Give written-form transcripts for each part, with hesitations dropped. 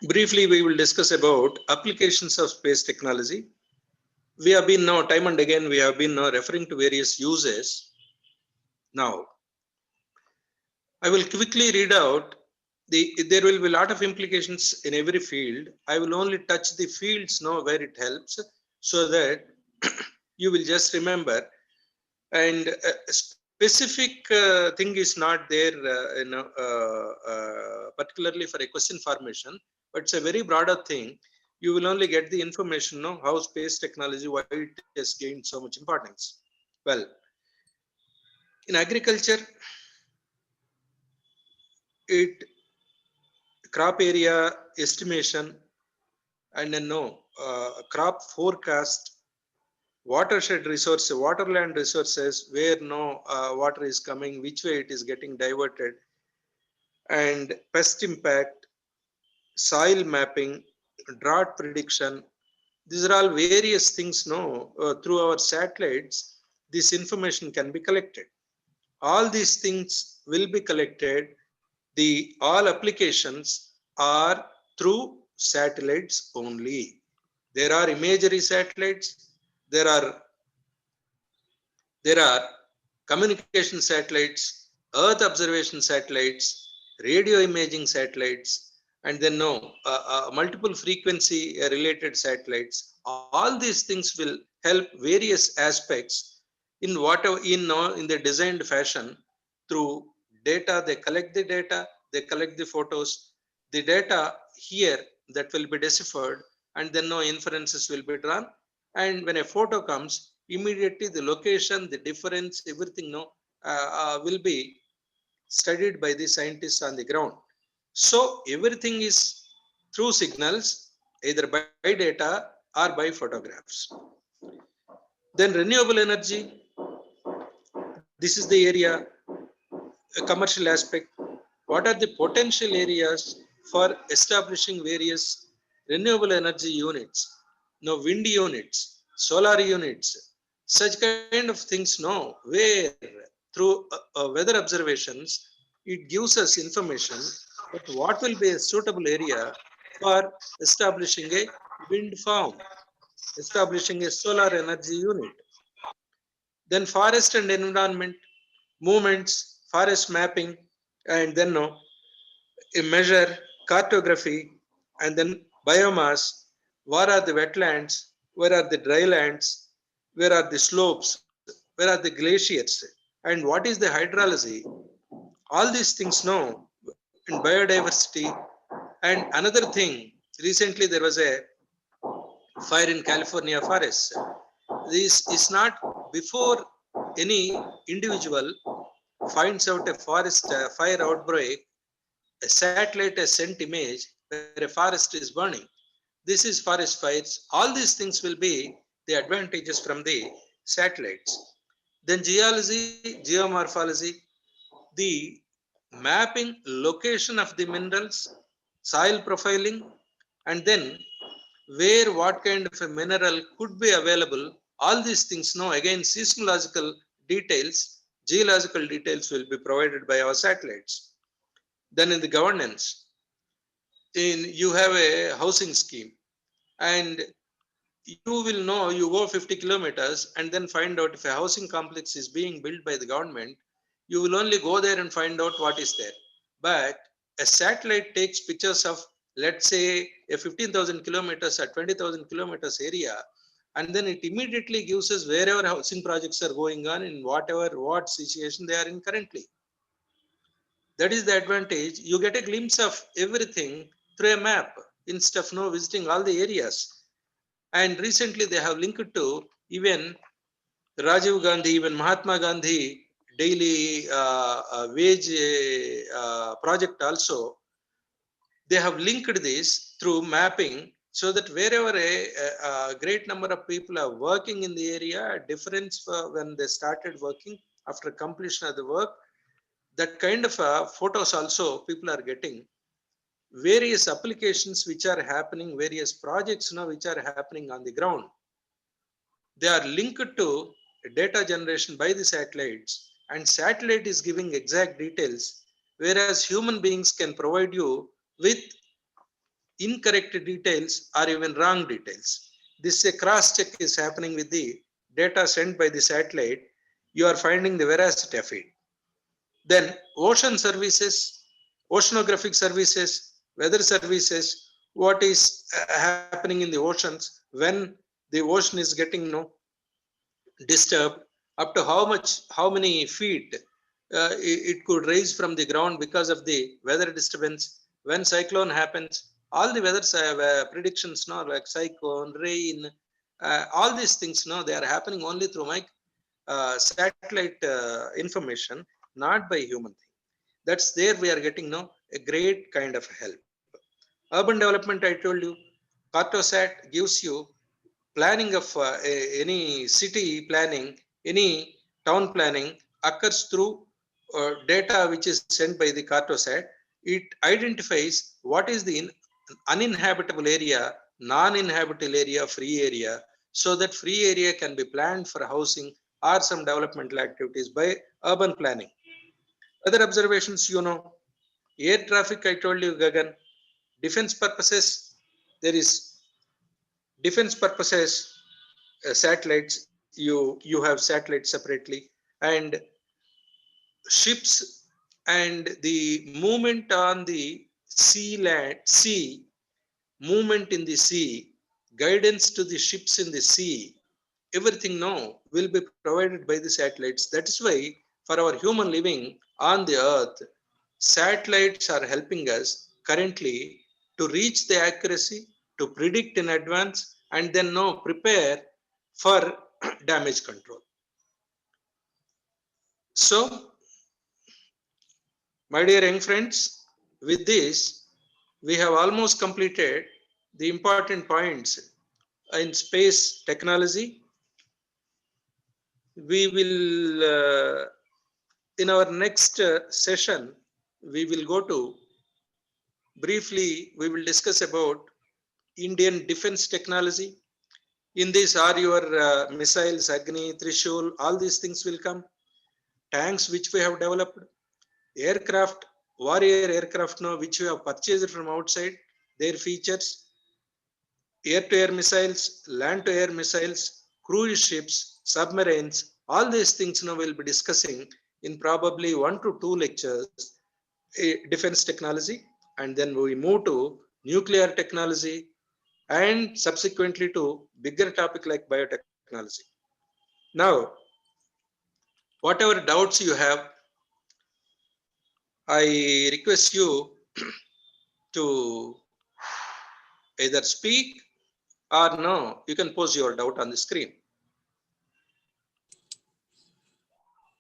Briefly, we will discuss about applications of space technology. We have been now, time and again, we have been now referring to various uses. Now, I will quickly read out there will be a lot of implications in every field. I will only touch the fields now where it helps so that you will just remember. And a specific thing is not there, particularly for a question formation, but it's a very broader thing. You will only get the information, know how space technology, why it has gained so much importance. Well, in agriculture, it crop area estimation and then no crop forecast, watershed resources, waterland resources, where no water is coming, which way it is getting diverted, and pest impact, soil mapping, drought prediction. These are all various things. No, through our satellites, this information can be collected. All these things will be collected. The all applications are through satellites only. There are imagery satellites. There are there are communication satellites, Earth observation satellites, radio imaging satellites, and then no multiple frequency related satellites. All these things will help various aspects in whatever in the designed fashion. Through data, they collect the data, they collect the photos, the data here that will be deciphered, and then no inferences will be drawn. And when a photo comes, immediately the location, the difference, everything will be studied by the scientists on the ground. So everything is through signals, either by data or by photographs. Then renewable energy, this is the area, a commercial aspect. What are the potential areas for establishing various renewable energy units? No, wind units, solar units, such kind of things. No, where through weather observations, it gives us information that what will be a suitable area for establishing a wind farm, establishing a solar energy unit. Then forest and environment movements, forest mapping, and then no a measure, cartography, and then biomass. Where are the wetlands? Where are the dry lands? Where are the slopes? Where are the glaciers? And what is the hydrology? All these things know in biodiversity. And another thing, recently there was a fire in California forest. This is not before any individual finds out a forest fire outbreak, a satellite has sent image where a forest is burning. This is forest fires. All these things will be the advantages from the satellites. Then geology, geomorphology, the mapping location of the minerals, soil profiling, and then where what kind of a mineral could be available. All these things now again seismological details, geological details will be provided by our satellites. Then in the governance, you have a housing scheme, and you will know, you go 50 kilometers and then find out if a housing complex is being built by the government. You will only go there and find out what is there. But a satellite takes pictures of, let's say, a 15,000 kilometers or 20,000 kilometers area, and then it immediately gives us wherever housing projects are going on, in what situation they are in currently. That is the advantage. You get a glimpse of everything through a map instead of visiting all the areas. And recently they have linked to even Rajiv Gandhi, even Mahatma Gandhi daily wage project also. They have linked this through mapping so that wherever a great number of people are working in the area, a difference for when they started working after completion of the work, that kind of photos also people are getting. Various applications which are happening, various projects now which are happening on the ground, they are linked to data generation by the satellites, and satellite is giving exact details, whereas human beings can provide you with incorrect details or even wrong details. This cross check is happening with the data sent by the satellite. You are finding the veracity of it. Then ocean services, oceanographic services, weather services, what is happening in the oceans when the ocean is getting disturbed, up to how many feet it could rise from the ground because of the weather disturbance. When cyclone happens, all the weather predictions now, like cyclone, rain, all these things now, they are happening only through my satellite information, not by human thing. That's there we are getting a great kind of help. Urban development, I told you, Cartosat gives you planning of any city planning, any town planning occurs through data which is sent by the Cartosat. It identifies what is the uninhabitable area, non-inhabitable area, free area, so that free area can be planned for housing or some developmental activities by urban planning. Other observations, air traffic, I told you, Gagan, defense purposes, there is defense purposes satellites, you have satellites separately, and ships and the movement on the sea movement in the sea, guidance to the ships in the sea, everything now will be provided by the satellites. That is why for our human living on the earth, satellites are helping us currently to reach the accuracy, to predict in advance, and then now prepare for damage control. So, my dear young friends, with this, we have almost completed the important points in space technology. We will, in our next session, we will go to briefly, we will discuss about Indian defense technology. In this are your missiles, Agni, Trishul, all these things will come. Tanks which we have developed, aircraft, warrior aircraft now which we have purchased from outside, their features, air-to-air missiles, land-to-air missiles, cruise ships, submarines, all these things now we'll be discussing in probably 1 to 2 lectures, defense technology, and then we move to nuclear technology and subsequently to bigger topic like biotechnology. Now, whatever doubts you have, I request you to either speak or no, you can pose your doubt on the screen.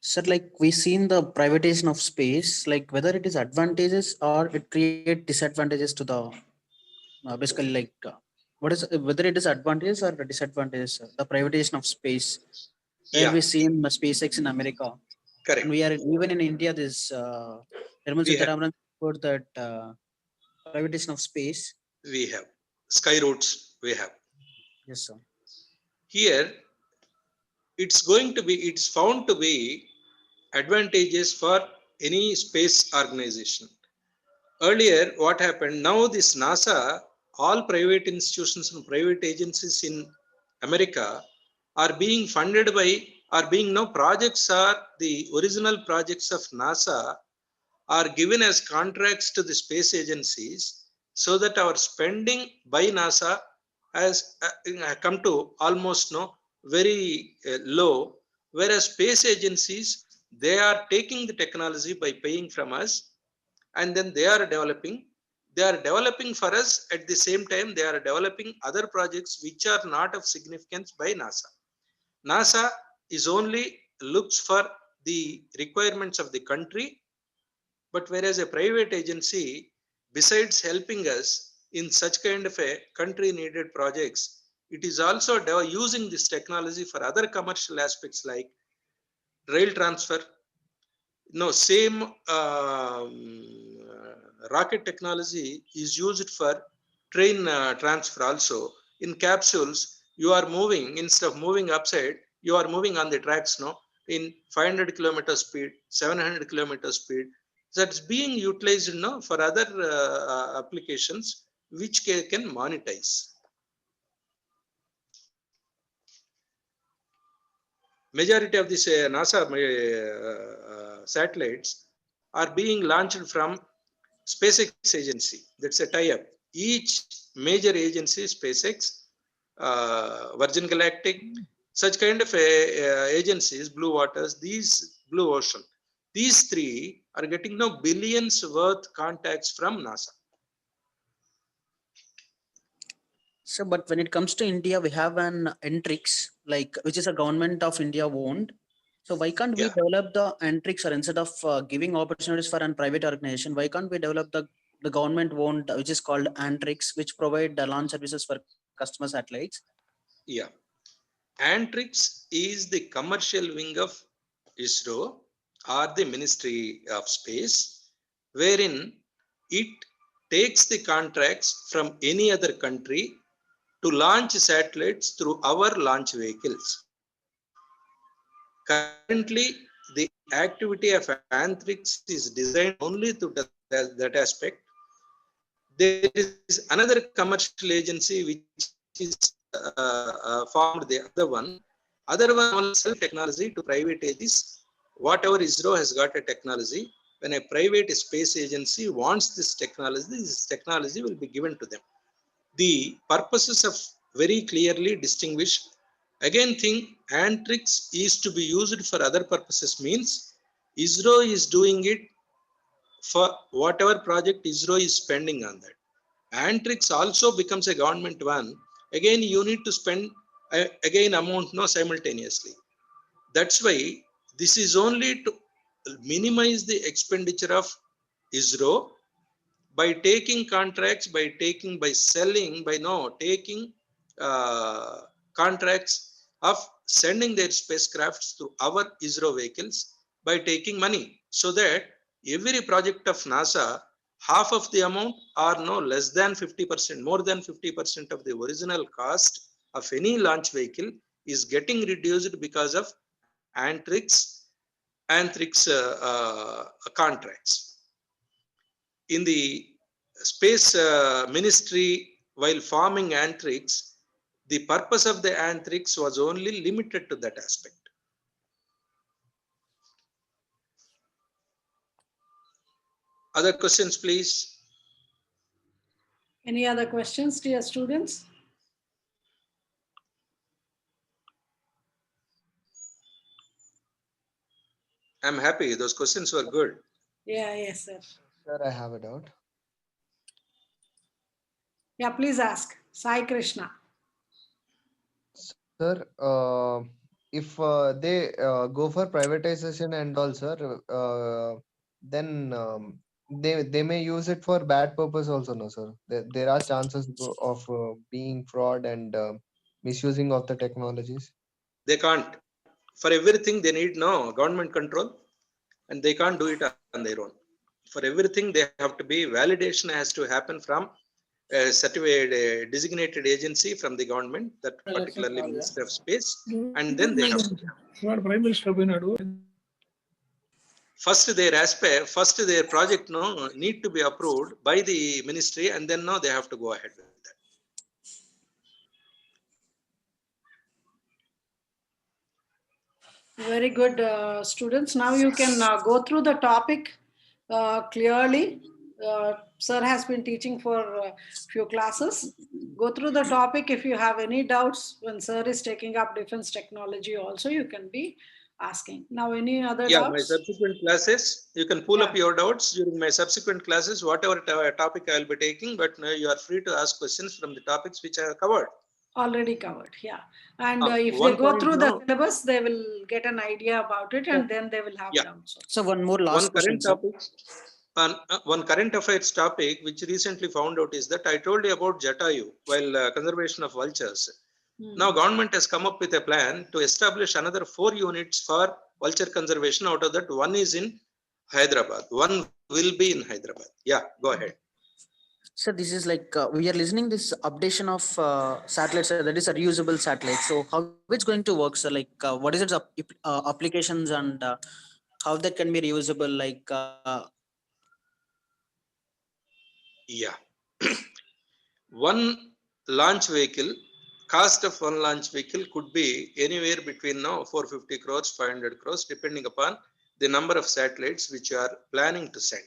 Sir, like we seen the privatization of space, like whether it is advantages or it create disadvantages to the basically like what is whether it is advantages or disadvantages, the privatization of space, where Yeah, we see in SpaceX in America, and correct. we are even in India. This Nirmal We have, Sitharaman about that privatization of space. we have sky routes. We have Yes, sir. here. It's found to be advantages for any space organization. Earlier, what happened? Now this NASA, all private institutions and private agencies in America are being funded by, are being now projects are the original projects of NASA are given as contracts to the space agencies, so that our spending by NASA has come to almost no very low, whereas space agencies, they are taking the technology by paying from us, and then they are developing for us. At the same time, they are developing other projects which are not of significance by NASA is only looks for the requirements of the country, but whereas a private agency, besides helping us in such kind of a country needed projects, it is also using this technology for other commercial aspects like rail transfer. No, same rocket technology is used for train transfer also. In capsules, you are moving, instead of moving upside, you are moving on the tracks now in 500 kilometer speed, 700 kilometer speed. That's being utilized now for other applications which can monetize. Majority of these NASA satellites are being launched from SpaceX agency. That's a tie-up. Each major agency, SpaceX, Virgin Galactic, such kind of agencies, Blue Waters, these Blue Ocean, these three are getting now billions worth contacts from NASA. So, but when it comes to India, we have an Entrix, like which is a government of India owned. So why can't we Yeah, develop the Entrix, or instead of giving opportunities for a private organization, why can't we develop the government owned, which is called Antrix, which provide launch services for customer satellites? yeah. Antrix is the commercial wing of ISRO or the Ministry of Space, wherein it takes the contracts from any other country to launch satellites through our launch vehicles. Currently, the activity of Antrix is designed only to that aspect. There is another commercial agency which is formed, the other one. Other one only sell technology to private agencies. Whatever ISRO has got a technology, when a private space agency wants this technology will be given to them. The purposes of very clearly distinguished. Again, think Antrix is to be used for other purposes means ISRO is doing it for whatever project ISRO is spending on that. Antrix also becomes a government one. Again, you need to spend again amount no simultaneously. That's why this is only to minimize the expenditure of ISRO by taking contracts, by selling, by no taking uh, contracts of sending their spacecrafts to our ISRO vehicles by taking money, so that every project of NASA, half of the amount or no less than 50%, more than 50% of the original cost of any launch vehicle is getting reduced because of Antrix contracts. In the space ministry, while forming Antrix, the purpose of the Antrix was only limited to that aspect. Other questions, please? Any other questions, dear students? I'm happy. Those questions were good. Yeah, yes, sir. Sir, I have a doubt. Yeah, please ask. Sai Krishna. Sir, if they go for privatization and all, sir, then they may use it for bad purpose also, no, sir. There are chances of being fraud and misusing of the technologies. They can't. For everything, they need no government control, and they can't do it on their own. For everything, they have to be validation has to happen from a certified designated agency from the government, that particularly Ministry of Space, and then they have to. First their project no need to be approved by the ministry, and then no they have to go ahead with that. Very good, students. Now you can go through the topic clearly. Sir has been teaching for a few classes. Go through the topic. If you have any doubts when sir is taking up defense technology also, you can be asking. Now, any other Yeah, my doubts? subsequent classes, you can pull up Yeah. your doubts during my subsequent classes, whatever topic I will be taking, but you are free to ask questions from the topics which I have covered. Already covered, yeah. And if they One go point through the now, syllabus, they will get an idea about it, and then they will have yeah, doubts. So one more one last question, current sir. topic, one current affairs topic which recently found out is that I told you about Jatayu while conservation of vultures. Now government has come up with a plan to establish another 4 units for vulture conservation. Out of that, one is in Hyderabad. One will be in Hyderabad. Yeah, go ahead. So this is like we are listening this updation of satellites, that is a reusable satellite. So how it's going to work? So like what is its applications, and how that can be reusable? Like Yeah. one launch vehicle, cost of one launch vehicle could be anywhere between now 450 crores, 500 crores, depending upon the number of satellites which you are planning to send.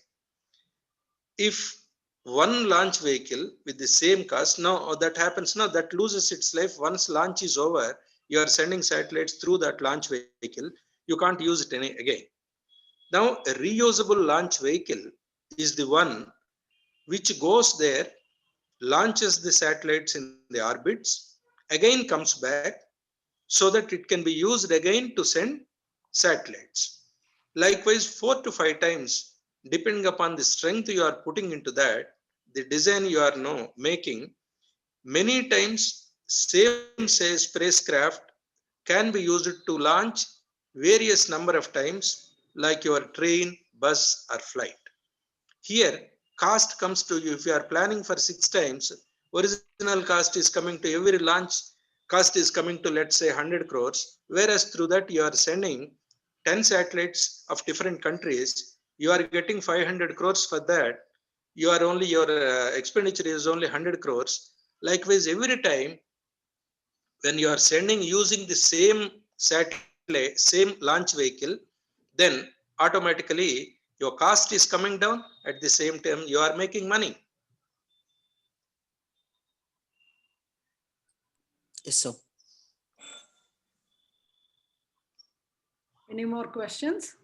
If one launch vehicle with the same cost, now that happens now, that loses its life. Once launch is over, you are sending satellites through that launch vehicle, you can't use it again. Now, a reusable launch vehicle is the one which goes there, launches the satellites in the orbits, again comes back so that it can be used again to send satellites. Likewise, 4 to 5 times, depending upon the strength you are putting into that, the design you are now making, many times same say spacecraft can be used to launch various number of times, like your train, bus, or flight. Here, cost comes to you. If you are planning for 6 times, original cost is coming to every launch, cost is coming to, let's say, 100 crores. Whereas through that, you are sending 10 satellites of different countries, you are getting 500 crores for that. Your expenditure is only 100 crores. Likewise, every time when you are sending using the same satellite, same launch vehicle, then automatically your cost is coming down. At the same time, you are making money. Yes, sir. Any more questions?